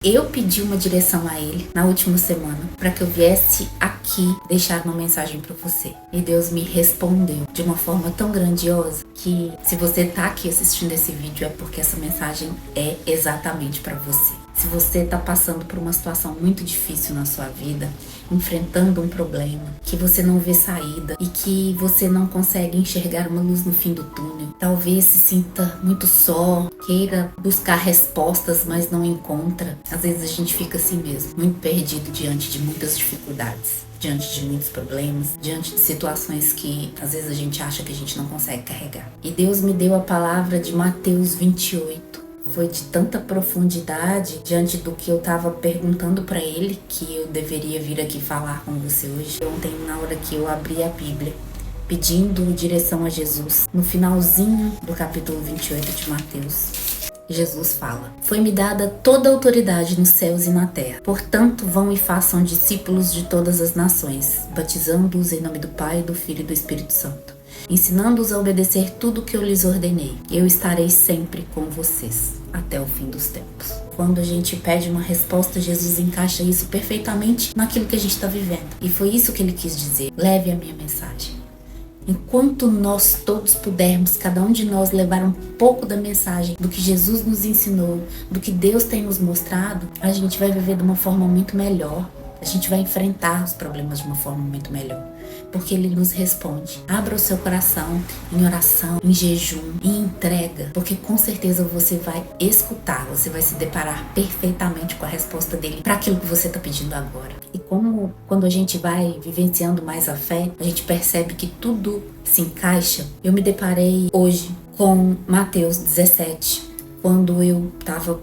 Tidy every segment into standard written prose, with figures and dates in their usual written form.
Eu pedi uma direção a ele na última semana para que eu viesse aqui deixar uma mensagem para você. E Deus me respondeu de uma forma tão grandiosa que se você tá aqui assistindo esse vídeo é porque essa mensagem é exatamente para você. Se você tá passando por uma situação muito difícil na sua vida, enfrentando um problema, que você não vê saída e que você não consegue enxergar uma luz no fim do túnel, talvez se sinta muito só, queira buscar respostas, mas não encontra. Às vezes a gente fica assim mesmo, muito perdido diante de muitas dificuldades, diante de muitos problemas, diante de situações que às vezes a gente acha que a gente não consegue carregar. E Deus me deu a palavra de Mateus 28. Foi de tanta profundidade diante do que eu estava perguntando para ele que eu deveria vir aqui falar com você hoje. Ontem, na hora que eu abri a Bíblia, pedindo direção a Jesus, no finalzinho do capítulo 28 de Mateus, Jesus fala: "Foi-me dada toda a autoridade nos céus e na terra. Portanto, vão e façam discípulos de todas as nações, batizando-os em nome do Pai, do Filho e do Espírito Santo, ensinando-os a obedecer tudo o que eu lhes ordenei. Eu estarei sempre com vocês até o fim dos tempos." Quando a gente pede uma resposta, Jesus encaixa isso perfeitamente naquilo que a gente está vivendo. E foi isso que ele quis dizer: leve a minha mensagem. Enquanto nós todos pudermos, cada um de nós, levar um pouco da mensagem, do que Jesus nos ensinou, do que Deus tem nos mostrado, a gente vai viver de uma forma muito melhor. A gente vai enfrentar os problemas de uma forma muito melhor, porque Ele nos responde. Abra o seu coração em oração, em jejum, em entrega, porque com certeza você vai escutar, você vai se deparar perfeitamente com a resposta dele para aquilo que você está pedindo agora. E como quando a gente vai vivenciando mais a fé, a gente percebe que tudo se encaixa. Eu me deparei hoje com Mateus 17, quando eu estava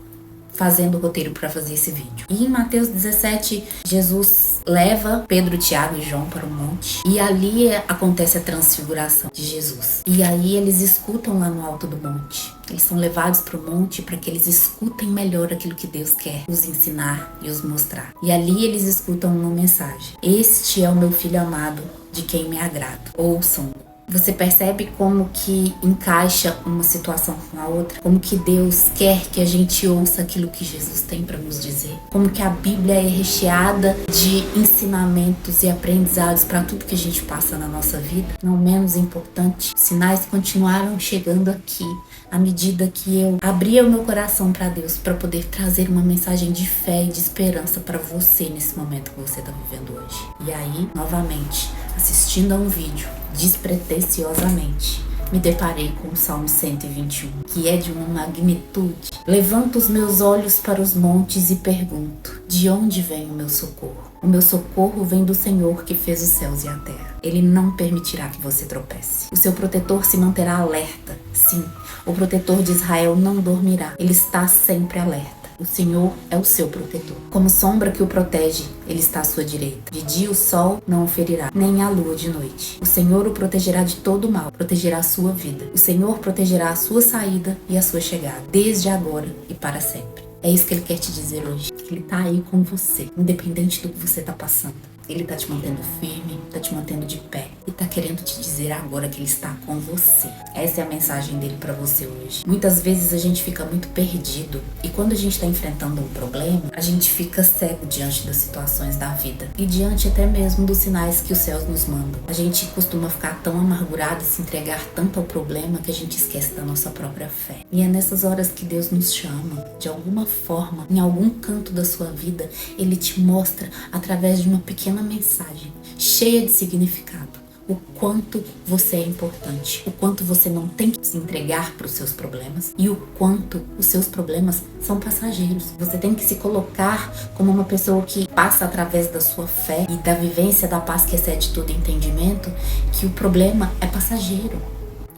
fazendo o roteiro para fazer esse vídeo. E em Mateus 17, Jesus leva Pedro, Tiago e João para o monte. E ali acontece a transfiguração de Jesus. E aí eles escutam lá no alto do monte. Eles são levados para o monte para que eles escutem melhor aquilo que Deus quer os ensinar e os mostrar. E ali eles escutam uma mensagem: "Este é o meu filho amado, de quem me agrado. Ouçam-no." Você percebe como que encaixa uma situação com a outra? Como que Deus quer que a gente ouça aquilo que Jesus tem para nos dizer? Como que a Bíblia é recheada de ensinamentos e aprendizados para tudo que a gente passa na nossa vida? Não menos importante, sinais continuaram chegando aqui à medida que eu abria o meu coração para Deus, para poder trazer uma mensagem de fé e de esperança para você nesse momento que você está vivendo hoje. E aí, novamente, assistindo a um vídeo, despretensiosamente, me deparei com o Salmo 121, que é de uma magnitude. "Levanto os meus olhos para os montes e pergunto: de onde vem o meu socorro? O meu socorro vem do Senhor que fez os céus e a terra. Ele não permitirá que você tropece. O seu protetor se manterá alerta. Sim, o protetor de Israel não dormirá. Ele está sempre alerta. O Senhor é o seu protetor. Como sombra que o protege, Ele está à sua direita. De dia o sol não o ferirá, nem a lua de noite. O Senhor o protegerá de todo o mal, protegerá a sua vida. O Senhor protegerá a sua saída e a sua chegada, desde agora e para sempre." É isso que Ele quer te dizer hoje. Ele está aí com você, independente do que você está passando. Ele está te mantendo firme, está te mantendo de pé e está querendo te dizer agora que Ele está com você. Essa é a mensagem dele para você hoje. Muitas vezes a gente fica muito perdido e quando a gente está enfrentando um problema, a gente fica cego diante das situações da vida e diante até mesmo dos sinais que os céus nos mandam. A gente costuma ficar tão amargurado e se entregar tanto ao problema que a gente esquece da nossa própria fé. E é nessas horas que Deus nos chama, de alguma forma, em algum canto da sua vida, Ele te mostra através de uma pequena mensagem cheia de significado o quanto você é importante, o quanto você não tem que se entregar para os seus problemas e o quanto os seus problemas são passageiros. Você tem que se colocar como uma pessoa que passa através da sua fé e da vivência da paz que excede todo entendimento, que o problema é passageiro.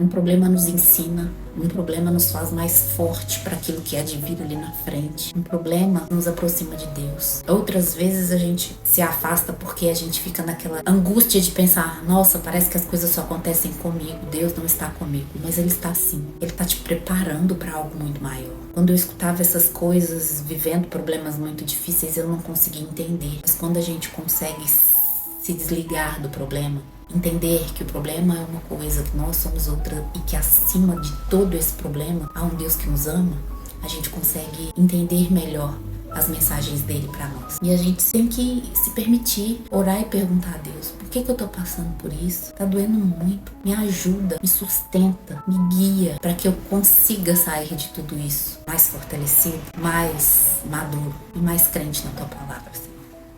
Um problema nos ensina, um problema nos faz mais forte para aquilo que há de vir ali na frente. Um problema nos aproxima de Deus. Outras vezes a gente se afasta porque a gente fica naquela angústia de pensar: nossa, parece que as coisas só acontecem comigo, Deus não está comigo. Mas Ele está sim, Ele está te preparando para algo muito maior. Quando eu escutava essas coisas, vivendo problemas muito difíceis, eu não conseguia entender. Mas quando a gente consegue se desligar do problema, entender que o problema é uma coisa, que nós somos outra e que acima de todo esse problema há um Deus que nos ama, a gente consegue entender melhor as mensagens dele para nós. E a gente tem que se permitir orar e perguntar a Deus: por que eu tô passando por isso? Tá doendo muito. Me ajuda, me sustenta, me guia para que eu consiga sair de tudo isso mais fortalecido, mais maduro e mais crente na tua palavra, Senhor.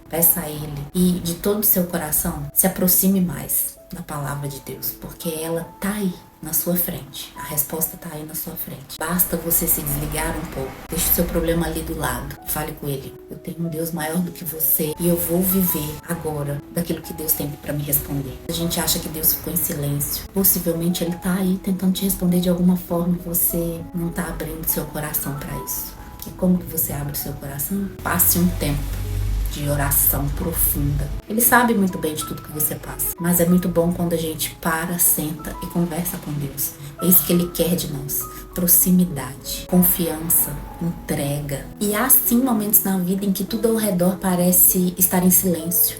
Peça a Ele e de todo o seu coração se aproxime mais da palavra de Deus, porque ela tá aí na sua frente. A resposta tá aí na sua frente. Basta você se desligar um pouco. Deixe o seu problema ali do lado. Fale com Ele: eu tenho um Deus maior do que você e eu vou viver agora daquilo que Deus tem para me responder. A gente acha que Deus ficou em silêncio. Possivelmente Ele tá aí tentando te responder de alguma forma e você não tá abrindo seu coração para isso. E como que você abre o seu coração? Passe um tempo de oração profunda. Ele sabe muito bem de tudo que você passa, mas é muito bom quando a gente para, senta e conversa com Deus. É isso que Ele quer de nós: proximidade, confiança, entrega. E há sim momentos na vida em que tudo ao redor parece estar em silêncio.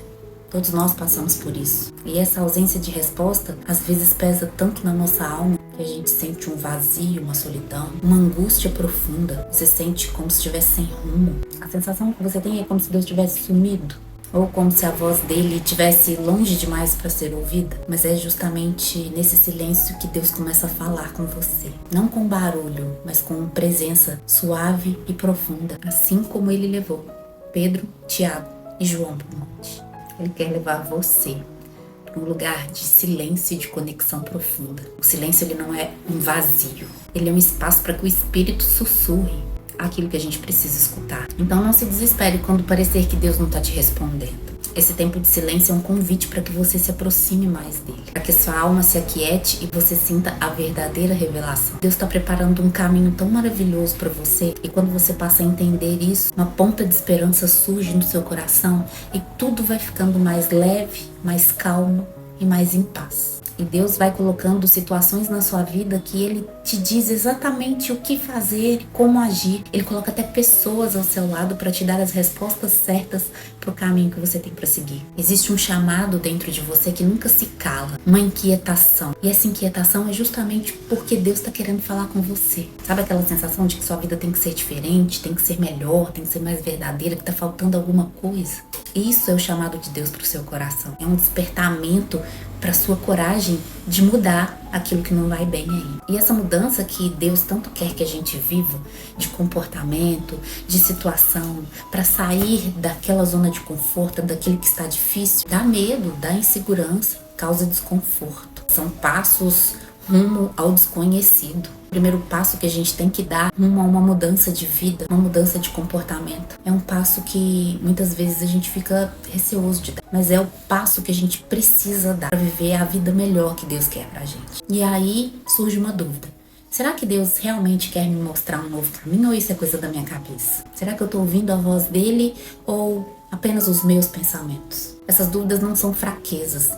Todos nós passamos por isso. E essa ausência de resposta às vezes pesa tanto na nossa alma que a gente sente um vazio, uma solidão, uma angústia profunda. Você sente como se estivesse sem rumo. A sensação que você tem é como se Deus tivesse sumido, ou como se a voz dele estivesse longe demais para ser ouvida. Mas é justamente nesse silêncio que Deus começa a falar com você. Não com barulho, mas com presença suave e profunda. Assim como Ele levou Pedro, Tiago e João para o monte. Ele quer levar você para um lugar de silêncio e de conexão profunda. O silêncio, ele não é um vazio. Ele é um espaço para que o Espírito sussurre aquilo que a gente precisa escutar. Então não se desespere quando parecer que Deus não está te respondendo. Esse tempo de silêncio é um convite para que você se aproxime mais dele, para que sua alma se aquiete e você sinta a verdadeira revelação. Deus está preparando um caminho tão maravilhoso para você, e quando você passa a entender isso, uma ponta de esperança surge no seu coração e tudo vai ficando mais leve, mais calmo e mais em paz. E Deus vai colocando situações na sua vida que Ele te diz exatamente o que fazer, como agir. Ele coloca até pessoas ao seu lado para te dar as respostas certas para o caminho que você tem para seguir. Existe um chamado dentro de você que nunca se cala, uma inquietação. E essa inquietação é justamente porque Deus está querendo falar com você. Sabe aquela sensação de que sua vida tem que ser diferente, tem que ser melhor, tem que ser mais verdadeira, que está faltando alguma coisa? Isso é o chamado de Deus para o seu coração. É um despertamento para sua coragem de mudar aquilo que não vai bem aí. E essa mudança que Deus tanto quer que a gente viva, de comportamento, de situação, para sair daquela zona de conforto, daquilo que está difícil, dá medo, dá insegurança, causa desconforto. São passos rumo ao desconhecido. O primeiro passo que a gente tem que dar rumo a uma mudança de vida, uma mudança de comportamento. É um passo que muitas vezes a gente fica receoso de dar, mas é o passo que a gente precisa dar para viver a vida melhor que Deus quer pra gente. E aí surge uma dúvida: será que Deus realmente quer me mostrar um novo caminho, ou isso é coisa da minha cabeça? Será que eu tô ouvindo a voz dele ou apenas os meus pensamentos? Essas dúvidas não são fraquezas.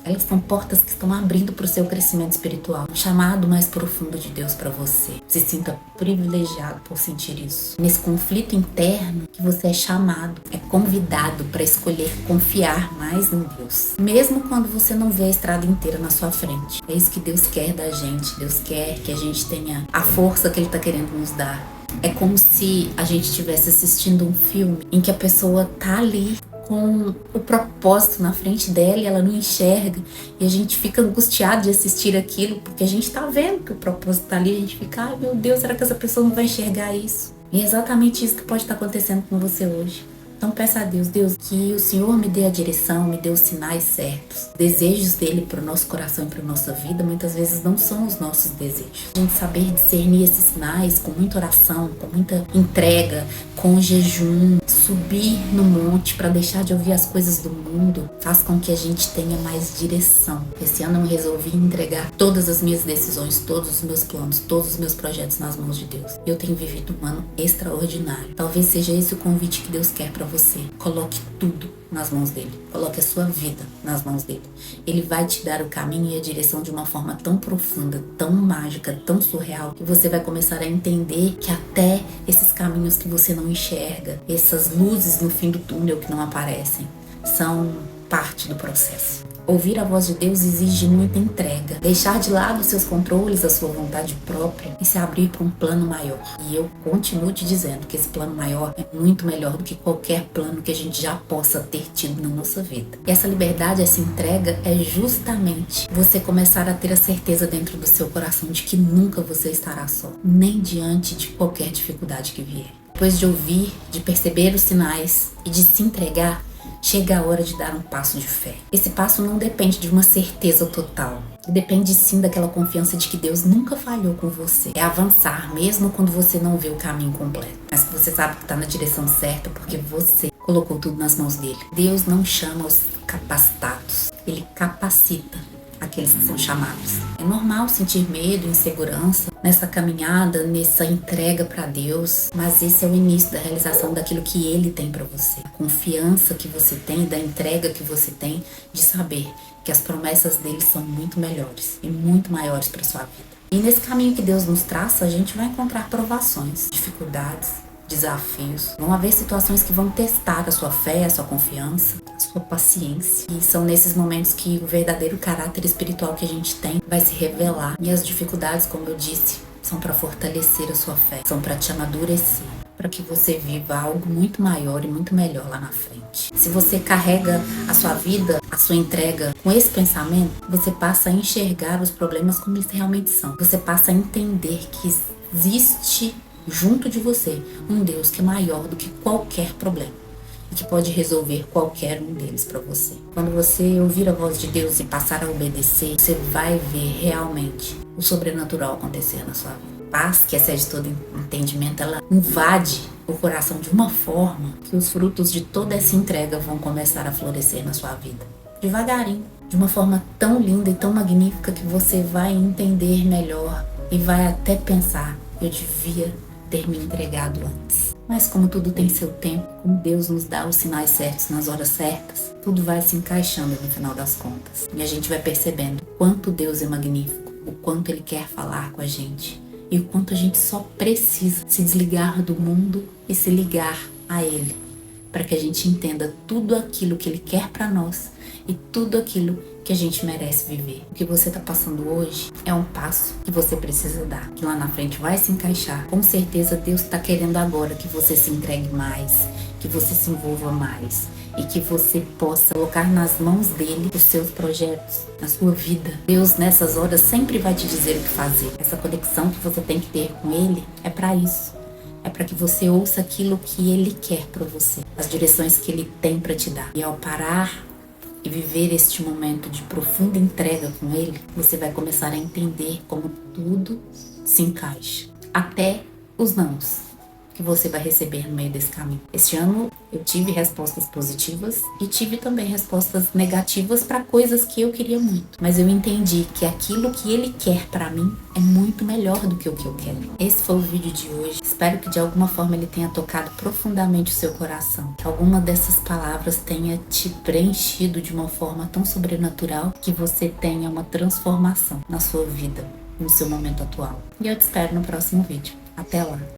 Elas são portas que estão abrindo para o seu crescimento espiritual. Um chamado mais profundo de Deus para você. Se sinta privilegiado por sentir isso. Nesse conflito interno que você é chamado, é convidado para escolher confiar mais em Deus. Mesmo quando você não vê a estrada inteira na sua frente. É isso que Deus quer da gente. Deus quer que a gente tenha a força que Ele está querendo nos dar. É como se a gente estivesse assistindo um filme em que a pessoa tá ali com o propósito na frente dela e ela não enxerga, e a gente fica angustiado de assistir aquilo porque a gente tá vendo que o propósito tá ali, a gente fica: ai meu Deus, será que essa pessoa não vai enxergar isso? E é exatamente isso que pode estar acontecendo com você hoje. Então peça a Deus: Deus, que o Senhor me dê a direção, me dê os sinais certos. Desejos dele para o nosso coração e para a nossa vida muitas vezes não são os nossos desejos. A gente saber discernir esses sinais com muita oração, com muita entrega, com jejum, subir no monte para deixar de ouvir as coisas do mundo, faz com que a gente tenha mais direção. Esse ano eu resolvi entregar todas as minhas decisões, todos os meus planos, todos os meus projetos nas mãos de Deus. Eu tenho vivido um ano extraordinário. Talvez seja esse o convite que Deus quer para você. Coloque tudo nas mãos dele. Coloque a sua vida nas mãos dele. Ele vai te dar o caminho e a direção de uma forma tão profunda, tão mágica, tão surreal, que você vai começar a entender que até esses caminhos que você não enxerga, essas luzes no fim do túnel que não aparecem, são parte do processo. Ouvir a voz de Deus exige muita entrega, deixar de lado seus controles, a sua vontade própria e se abrir para um plano maior. E eu continuo te dizendo que esse plano maior é muito melhor do que qualquer plano que a gente já possa ter tido na nossa vida. E essa liberdade, essa entrega é justamente você começar a ter a certeza dentro do seu coração de que nunca você estará só, nem diante de qualquer dificuldade que vier. Depois de ouvir, de perceber os sinais e de se entregar, chega a hora de dar um passo de fé. Esse passo não depende de uma certeza total. Depende sim daquela confiança de que Deus nunca falhou com você. É avançar mesmo quando você não vê o caminho completo. Mas que você sabe que está na direção certa porque você colocou tudo nas mãos dele. Deus não chama os capacitados. Ele capacita aqueles que são chamados. É normal sentir medo, insegurança nessa caminhada, nessa entrega para Deus, mas esse é o início da realização daquilo que Ele tem para você. A confiança que você tem, da entrega que você tem de saber que as promessas dele são muito melhores e muito maiores para sua vida. E nesse caminho que Deus nos traça, a gente vai encontrar provações, dificuldades, desafios. Vão haver situações que vão testar a sua fé, a sua confiança, a sua paciência. E são nesses momentos que o verdadeiro caráter espiritual que a gente tem vai se revelar. E as dificuldades, como eu disse, são para fortalecer a sua fé, são para te amadurecer, para que você viva algo muito maior e muito melhor lá na frente. Se você carrega a sua vida, a sua entrega com esse pensamento, você passa a enxergar os problemas como eles realmente são. Você passa a entender que existe junto de você um Deus que é maior do que qualquer problema e que pode resolver qualquer um deles para você. Quando você ouvir a voz de Deus e passar a obedecer, você vai ver realmente o sobrenatural acontecer na sua vida. Paz, que excede todo entendimento, ela invade o coração de uma forma que os frutos de toda essa entrega vão começar a florescer na sua vida. Devagarinho, de uma forma tão linda e tão magnífica que você vai entender melhor e vai até pensar: eu devia ter me entregado antes. Mas como tudo tem seu tempo, como Deus nos dá os sinais certos nas horas certas, tudo vai se encaixando no final das contas. E a gente vai percebendo o quanto Deus é magnífico, o quanto Ele quer falar com a gente e o quanto a gente só precisa se desligar do mundo e se ligar a Ele, para que a gente entenda tudo aquilo que Ele quer para nós e tudo aquilo que a gente merece viver. O que você está passando hoje é um passo que você precisa dar, que lá na frente vai se encaixar. Com certeza Deus está querendo agora que você se entregue mais, que você se envolva mais e que você possa colocar nas mãos dele os seus projetos, a sua vida. Deus nessas horas sempre vai te dizer o que fazer. Essa conexão que você tem que ter com ele é para isso. É para que você ouça aquilo que ele quer para você, as direções que ele tem para te dar. E ao parar e viver este momento de profunda entrega com ele, você vai começar a entender como tudo se encaixa. Até os nãos que você vai receber no meio desse caminho. Este ano eu tive respostas positivas e tive também respostas negativas para coisas que eu queria muito. Mas eu entendi que aquilo que ele quer para mim é muito melhor do que o que eu quero. Esse foi o vídeo de hoje. Espero que de alguma forma ele tenha tocado profundamente o seu coração. Que alguma dessas palavras tenha te preenchido de uma forma tão sobrenatural que você tenha uma transformação na sua vida, no seu momento atual. E eu te espero no próximo vídeo. Até lá!